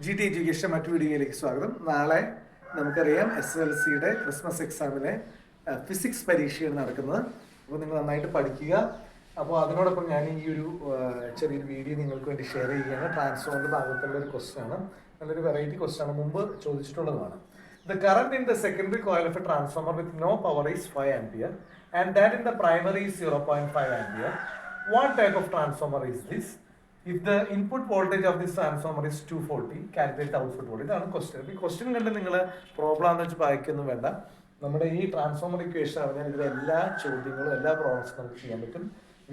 G T education മറ്റു വീഡിയോയിലേക്ക് സ്വാഗതം. നാളെ നമുക്കറിയാം SSLCയുടെ ക്രിസ്മസ് എക്സാമിലെ ഫിസിക്സ് പരീക്ഷയാണ് നടക്കുന്നത്. അപ്പോൾ നിങ്ങൾ നന്നായിട്ട് പഠിക്കുക. അപ്പോൾ അതിനോടൊപ്പം ഞാൻ ഈ ഒരു ചെറിയൊരു വീഡിയോ നിങ്ങൾക്ക് വേണ്ടി ഷെയർ ചെയ്യുകയാണ്. ട്രാൻസ്ഫോമിൻ്റെ ഭാഗത്തുള്ള ഒരു ക്വസ്റ്റ്യൻ ആണ്. നല്ലൊരു വെറൈറ്റി ക്വസ്റ്റ്യൻ ആണ്, മുമ്പ് ചോദിച്ചിട്ടുള്ളതാണ്. The current in the secondary coil of a transformer with no power is 5 ampere and that in the primary is 0.5 ampere. What type of transformer is this? If the input voltage of this transformer is 240, calculate the output voltage. ഇതാണ് question. ഈ question കണ്ട് നിങ്ങൾ problem എന്ന് വെച്ച് വായിക്കൊന്നും വേണ്ട. നമ്മുടെ ഈ transformer equation അറിഞ്ഞാൽ ഇതിലെ എല്ലാ ചോദ്യങ്ങളും എല്ലാ പ്രോബ്ലംസും നമുക്ക് ചെയ്യാൻ പറ്റും.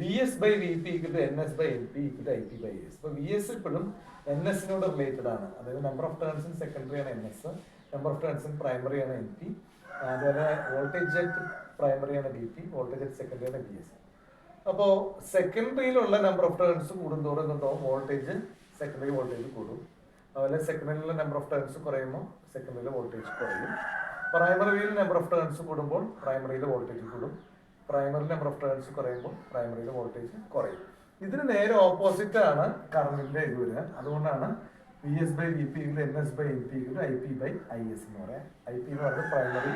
VS by VP equal to NS by NP equal to IP by AS. അപ്പോൾ VS ഇപ്പോഴും NS-നോട് റിലേറ്റഡ് ആണ്. അതായത് number of turns in secondary ആണ് NS, number of turns in primary ആണ് NP, അതുപോലെ വോൾട്ടേജ് അറ്റ് പ്രൈമറി ആണ് VP, വോൾട്ടേജ് അറ്റ് സെക്കൻഡറി ആണ് VS. അപ്പോൾ സെക്കൻഡറിയിലുള്ള നമ്പർ ഓഫ് ടേൺസ് കൂടുന്തോറും എന്തുണ്ടാവും? വോൾട്ടേജ്, സെക്കൻഡറി വോൾട്ടേജ് കൂടും. അതുപോലെ സെക്കൻഡറിയിലുള്ള നമ്പർ ഓഫ് ടേൺസ് കുറയുമ്പോൾ സെക്കൻഡറിയിലെ വോൾട്ടേജ് കുറയും. പ്രൈമറിയിൽ നമ്പർ ഓഫ് ടേൺസ് കൂടുമ്പോൾ പ്രൈമറിയിലെ വോൾട്ടേജ് കൂടും. പ്രൈമറി നമ്പർ ഓഫ് ടേൺസ് കുറയുമ്പോൾ പ്രൈമറിയിലെ വോൾട്ടേജ് കുറയും. ഇതിന് നേരെ ഓപ്പോസിറ്റ് ആണ് കറണ്ടിന്റെ ഇത് വരിക. അതുകൊണ്ടാണ് VS by VP NS by NP IP by IS എന്ന് പറയാം. IP എന്ന് പറയുന്നത് പ്രൈമറി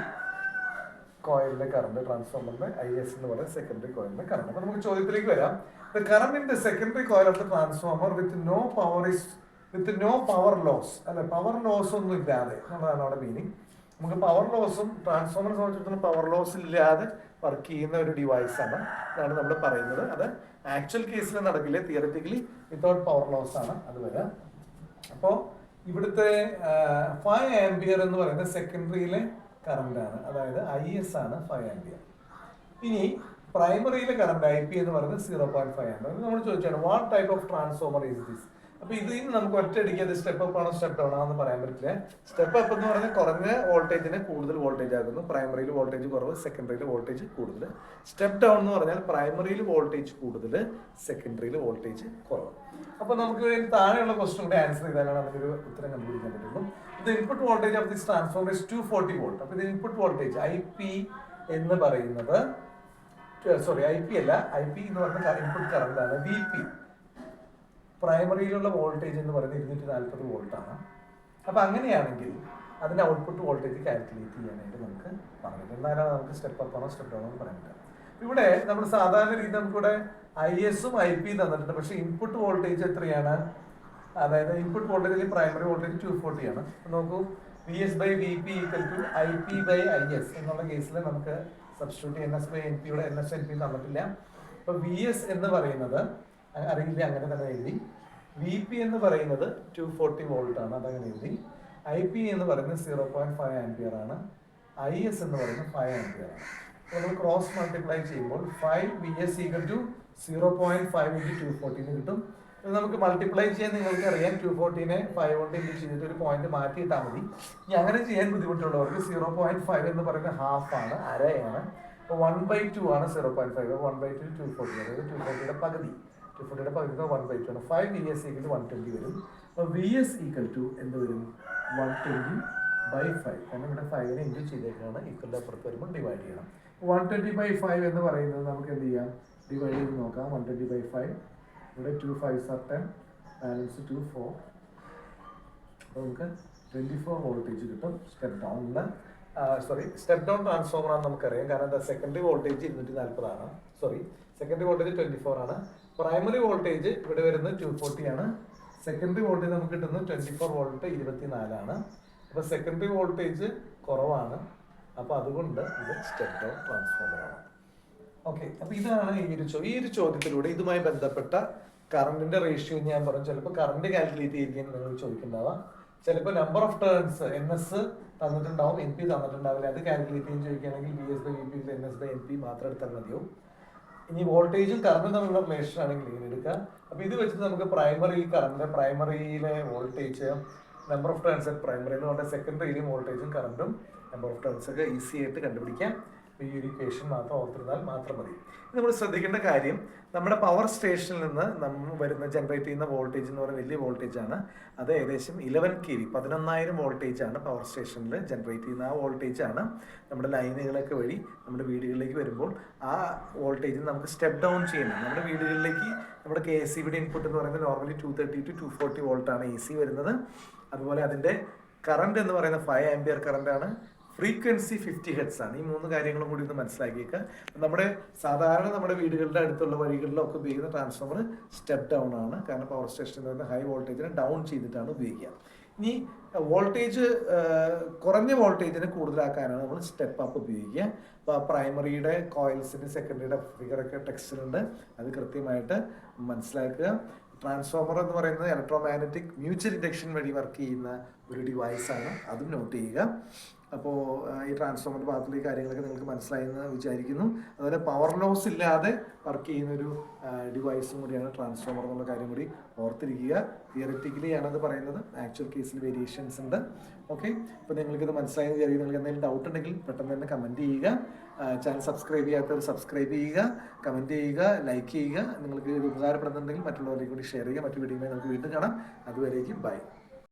കോയിലിന്റെ കറണ്ട്, ട്രാൻസ്ഫോമറിന്റെ IS എന്ന് പറയുന്നത് സെക്കൻഡറി കോയിലിന്റെ കറണ്ട്. അപ്പൊ നമുക്ക് ചോദ്യത്തിലേക്ക് വരാം. The current in the secondary coil of the transformer with no power loss, അല്ലെ, പവർ ലോസ് ഒന്നും ഇല്ലാതെ എന്നുള്ളതാണ് അവിടെ മീനിങ്. നമുക്ക് പവർ ലോസും ട്രാൻസ്ഫോമറിനെ സംബന്ധിച്ചിടത്തോളം പവർ ലോസ് ഇല്ലാതെ വർക്ക് ചെയ്യുന്ന ഒരു ഡിവൈസ് ആണ്, അതാണ് നമ്മൾ പറയുന്നത്. അത് ആക്ച്വൽ കേസിൽ നടക്കില്ല, തിയററ്റിക്കലി വിത്തൗട്ട് പവർ ലോസ് ആണ് അത് വരിക. അപ്പോൾ ഇവിടുത്തെ 5 ആംപിയർ എന്ന് പറയുന്നത് സെക്കൻഡറിയിലെ കറണ്ട് ആണ്, അതായത് IS ആണ് 5 ആംപിയർ. ഇനി പ്രൈമറിയിലെ കറണ്ട് IP എന്ന് പറയുന്നത് 0.5 ആംപിയർ. നമ്മൾ ചോദിച്ചാണ് what type of transformer is this. അപ്പൊ ഇതിൽ നമുക്ക് ഒറ്റയടിക്ക് അത് സ്റ്റെപ്പ് അപ്പ് ആണോ സ്റ്റെപ്പ് ഡൗൺ ആണെന്ന് പറയാൻ പറ്റില്ല. സ്റ്റെപ്പ് അപ്പ് എന്ന് പറഞ്ഞാൽ കുറഞ്ഞ വോൾട്ടേജിന് കൂടുതൽ വോൾട്ടേജ് ആകുന്നു, പ്രൈമറിയിൽ വോൾട്ടേജ് കുറവ്, സെക്കൻഡറിയിൽ വോൾട്ടേജ് കൂടുതൽ. സ്റ്റെപ്പ് ഡൗൺ എന്ന് പറഞ്ഞാൽ പ്രൈമറിയിൽ വോൾട്ടേജ് കൂടുതൽ, സെക്കൻഡറിയിൽ വോൾട്ടേജ് കുറവ്. അപ്പൊ നമുക്ക് താഴെയുള്ള ക്വസ്റ്റ്യൻ കൂടി ആൻസർ ചെയ്താലാണ് നമുക്കൊരു ഉത്തരം കണ്ടുപിടിക്കാൻ പറ്റുള്ളൂ. ഇത് input voltage of this transformer is 240 volt. അപ്പൊ ഇത് ഇൻപുട്ട് വോൾട്ടേജ് IP എന്ന് പറയുന്നത്, സോറി IP അല്ല, IP എന്ന് പറഞ്ഞ ഇൻപുട്ട് കറണ്ട് ആണ്. VP പ്രൈമറിയിലുള്ള വോൾട്ടേജ് എന്ന് പറയുന്നത് 240 വോൾട്ട് ആണ്. അപ്പൊ അങ്ങനെയാണെങ്കിൽ അതിന്റെ ഔട്ട്പുട്ട് വോൾട്ടേജ് കാൽക്കുലേറ്റ് ചെയ്യാനായിട്ട് നമുക്ക് പറഞ്ഞത്. എന്നാലാണ് നമുക്ക് സ്റ്റെപ്പ് അപ്പ് ആണോ സ്റ്റെപ്പ് ഡൗൺ ആണോ പറയാൻ പറ്റുക. ഇവിടെ നമ്മൾ സാധാരണ രീതി നമുക്കിവിടെ IS-ഉം IP തന്നിട്ടുണ്ട്, പക്ഷെ ഇൻപുട്ട് വോൾട്ടേജ് എത്രയാണ്? അതായത് ഇൻപുട്ട് വോൾട്ടേജിൽ പ്രൈമറി വോൾട്ടേജ് 240 ആണ്. നോക്കൂ, VS by VP equal to IP by IS എന്നുള്ള കേസിൽ നമുക്ക് സബ്സ്റ്റിറ്റ്യൂട്ട് NS by NP, ഇവിടെ NS NP തന്നിട്ടില്ല. അപ്പൊ VS എന്ന് പറയുന്നത് അറിയില്ല, അങ്ങനെ തന്നെ എഴുതി. VP എന്ന് പറയുന്നത് 240 വോൾട്ട് ആണ്, അതങ്ങനെ എഴുതി. IP എന്ന് പറയുന്നത് 0.5 ആംപിയർ ആണ്. IS എന്ന് പറയുന്നത് 5 ആംപിയർ ആണ്. നമ്മൾ ക്രോസ് മൾട്ടിപ്ലൈ ചെയ്യുമ്പോൾ 5 VS ഈക്വൽ ടു 0.5 into 240 കിട്ടും. ഇത് നമുക്ക് മൾട്ടിപ്ലൈ ചെയ്യാൻ നിങ്ങൾക്ക് അറിയാം. 240നെ 5 കൊണ്ട് ഇൻറ്റു ചെയ്തിട്ട് ഒരു പോയിന്റ് മാറ്റിയിട്ടാൽ മതി. ഇനി അങ്ങനെ ചെയ്യാൻ ബുദ്ധിമുട്ടുള്ളവർക്ക് 0.5 എന്ന് പറയുന്നത് ഹാഫ് ആണ്, അരയാണ്. അപ്പോൾ 1/2 ആണ് 0.5. 1/2 240, അതായത് 240യുടെ പകുതി. 240യുടെ പകുതി 1/2 ആണ്. 5 VS ഈക്വൽ ടു 120 വരും. അപ്പോൾ VS ഈക്വൽ ടു എന്ത് വരും? 120/5. കാരണം ഇവിടെ 5നെ ഇൻറ്റു ചെയ്തേക്കാണ്, ഈക്വലിൻ്റെ അപ്പുറത്ത് വരുമ്പോൾ ഡിവൈഡ് ചെയ്യണം. 120/5 എന്ന് പറയുന്നത് നമുക്ക് എന്ത് ചെയ്യാം? ഡിവൈഡ് ചെയ്ത് നോക്കാം. 120/5, ഇവിടെ 2 5s are 10, ബാലൻസ് 2 4. അപ്പോൾ നമുക്ക് 24 വോൾട്ടേജ് കിട്ടും. സ്റ്റെപ്പ് ഡൗണിൽ സ്റ്റെപ്പ് ഡൗൺ ട്രാൻസ്ഫോമർ ആണെന്ന് നമുക്കറിയാം. കാരണം എന്താ, സെക്കൻഡറി വോൾട്ടേജ് 240 ആണ്, സെക്കൻഡറി വോൾട്ടേജ് 24 ആണ്. പ്രൈമറി വോൾട്ടേജ് ഇവിടെ വരുന്നത് 240 ആണ്. സെക്കൻഡറി വോൾട്ടേജ് നമുക്ക് കിട്ടുന്നത് 24 വോൾട്ട് 24 ആണ്. അപ്പോൾ സെക്കൻഡറി വോൾട്ടേജ് കുറവാണ്. അപ്പോൾ അതുകൊണ്ട് ഇത് സ്റ്റെപ്പ് ഡൗൺ ട്രാൻസ്ഫോമർ ആണ്. ഓക്കെ, അപ്പോൾ ഇതാണ് ഈ ഒരു ചോദ്യത്തിലൂടെ ഇതുമായി ബന്ധപ്പെട്ട കറണ്ടിന്റെ റേഷ്യോ ഞാൻ പറഞ്ഞു. ചിലപ്പോൾ കറണ്ട് കാൽക്കുലേറ്റ് ചെയ്യാൻ നിങ്ങൾ ചോദിക്കുന്നുണ്ടാവാം. ചിലപ്പോൾ number of turns NS തന്നിട്ടുണ്ടാവും, NP തന്നിട്ടുണ്ടാവില്ല. അത് കാൽക്കുലേറ്റ് ചെയ്യാൻ ചോദിക്കുകയാണെങ്കിൽ VS by VP NS by NP മാത്രം എടുത്താൽ മതിയാവും. ഇനി വോൾട്ടേജും കറണ്ടും തമ്മിലുള്ള റിലേഷൻ ആണെങ്കിൽ ഇങ്ങനെ എടുക്കുക. അപ്പോൾ ഇത് വെച്ചിട്ട് നമുക്ക് പ്രൈമറി കറണ്ട്, പ്രൈമറിയിലെ voltage, number of turns primary എന്ന് പറഞ്ഞാൽ സെക്കൻഡറിയിലും വോൾട്ടേജും കറണ്ടും നമ്പർ ഓഫ് ടേൺസ് ഒക്കെ ഈസി ആയിട്ട് കണ്ടുപിടിക്കാം. ഈ ഒരു ഇക്വേഷൻ മാത്രം ഓർത്തിരുന്നാൽ മാത്രം മതി. നമ്മൾ ശ്രദ്ധിക്കേണ്ട കാര്യം, നമ്മുടെ പവർ സ്റ്റേഷനിൽ നിന്ന് വരുന്ന ജനറേറ്റ് ചെയ്യുന്ന വോൾട്ടേജ് എന്ന് പറയുന്നത് വലിയ വോൾട്ടേജ് ആണ്. അത് ഏകദേശം 11 kV, 11,000 വോൾട്ടേജ് ആണ് പവർ സ്റ്റേഷനിൽ ജനറേറ്റ് ചെയ്യുന്ന. ആ വോൾട്ടേജ് ആണ് നമ്മുടെ ലൈനുകളൊക്കെ വഴി നമ്മുടെ വീടുകളിലേക്ക് വരുമ്പോൾ ആ വോൾട്ടേജ് നമുക്ക് സ്റ്റെപ്പ് ഡൗൺ ചെയ്യണം. നമ്മുടെ വീടുകളിലേക്ക് നമ്മുടെ KSCBയുടെ ഇൻപുട്ട് എന്ന് പറയുന്നത് നോർമലി 230 to 240 വോൾട്ട് ആണ് AC വരുന്നത്. അതുപോലെ അതിൻ്റെ കറണ്ട് എന്ന് പറയുന്ന 5 ആംപിയർ കറണ്ടാണ്, ഫ്രീക്വൻസി 50 ഹെർട്സ് ആണ്. ഈ 3 കാര്യങ്ങളും കൂടി ഒന്ന് മനസ്സിലാക്കിയേക്കുക. നമ്മുടെ സാധാരണ നമ്മുടെ വീടുകളുടെ അടുത്തുള്ള വഴികളിലൊക്കെ ഉപയോഗിക്കുന്ന ട്രാൻസ്ഫോമർ സ്റ്റെപ്പ് ഡൗൺ ആണ്, കാരണം പവർ സ്റ്റേഷൻ എന്ന് പറയുന്ന ഹൈ വോൾട്ടേജിനെ ഡൗൺ ചെയ്തിട്ടാണ് ഉപയോഗിക്കുക. ഇനി വോൾട്ടേജ് കുറഞ്ഞ വോൾട്ടേജിനെ കൂടുതലാക്കാനാണ് നമ്മൾ സ്റ്റെപ്പ് അപ്പ് ഉപയോഗിക്കുക. അപ്പോൾ പ്രൈമറിയുടെ കോയിൽസിന് സെക്കൻഡറിയുടെ ഫിഗറൊക്കെ ടെക്സ്റ്റിലുണ്ട്, അത് കൃത്യമായിട്ട് മനസ്സിലാക്കുക. ട്രാൻസ്ഫോമർ എന്ന് പറയുന്നത് ഇലക്ട്രോ മാഗ്നറ്റിക് മ്യൂച്വൽ ഇൻഡക്ഷൻ വഴി വർക്ക് ചെയ്യുന്ന ഒരു ഡിവൈസാണ്, അതും നോട്ട് ചെയ്യുക. അപ്പോൾ ഈ ട്രാൻസ്ഫോമറിൻ്റെ ഭാഗത്തുള്ള ഈ കാര്യങ്ങളൊക്കെ നിങ്ങൾക്ക് മനസ്സിലായെന്ന് വിചാരിക്കുന്നു. അതുപോലെ പവർ ലോസ് ഇല്ലാതെ വർക്ക് ചെയ്യുന്ന ഒരു ഡിവൈസും കൂടിയാണ് ട്രാൻസ്ഫോമർ എന്നുള്ള കാര്യം കൂടി ഓർത്തിരിക്കുക. തിയററ്റിക്കലി ആണത് പറയുന്നത്, ആക്ച്വൽ കേസിൽ വേരിയേഷൻസ് ഉണ്ട്. ഓക്കെ, അപ്പോൾ നിങ്ങൾക്കിത് മനസ്സിലായെന്ന് വിചാരിക്കും. നിങ്ങൾക്ക് എന്തെങ്കിലും ഡൗട്ട് ഉണ്ടെങ്കിൽ പെട്ടെന്ന് തന്നെ കമൻറ്റ് ചെയ്യുക. ചാനൽ സബ്സ്ക്രൈബ് ചെയ്യാത്തവർ സബ്സ്ക്രൈബ് ചെയ്യുക, കമൻറ്റ് ചെയ്യുക, ലൈക്ക് ചെയ്യുക. നിങ്ങൾക്ക് ഇത് ഉപകാരപ്പെടുന്നുണ്ടെങ്കിൽ മറ്റുള്ളവരിലേക്ക് കൂടി ഷെയർ ചെയ്യുക. മറ്റു വീഡിയോയുമായി നമുക്ക് വീണ്ടും കാണാം. അതുവരേക്കും ബൈ.